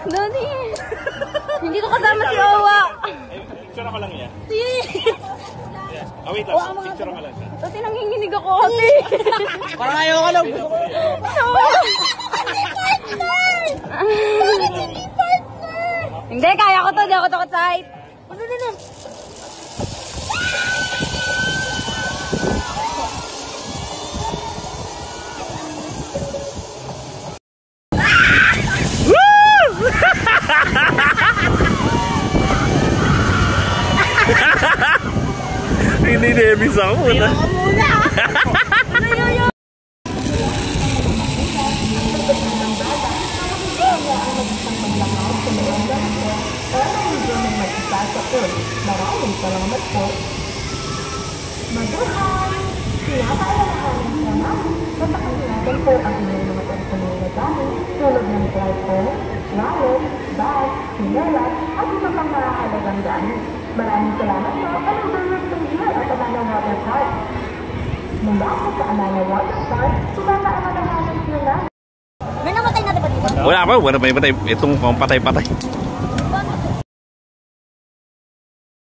Nani? Hindi ko kasama si Owa. Picture ako lang niya. Wait lang, picture ako lang siya. Kasi nanginginig ako, ate. Parang ayaw ka lang. Hindi, kaya ko to. Di ako takot sa height. Hindi na bisa ako muna. Maraming salamat po. Mabuhay! Pinapaalalahanan ko naman na pakinggan po ang inyong mga personal na gamit tulad ng cellphone, wallet, bag, sinelas at iba pang mahalagang gamit. Maraming salamat po at enjoy your year at Amana Water Park. Mula po sa Amana Water Park, pinapaalalahanan ko na. May namatay na ba dito? Wala pa, wala pa yung patay. Itong patay-patay.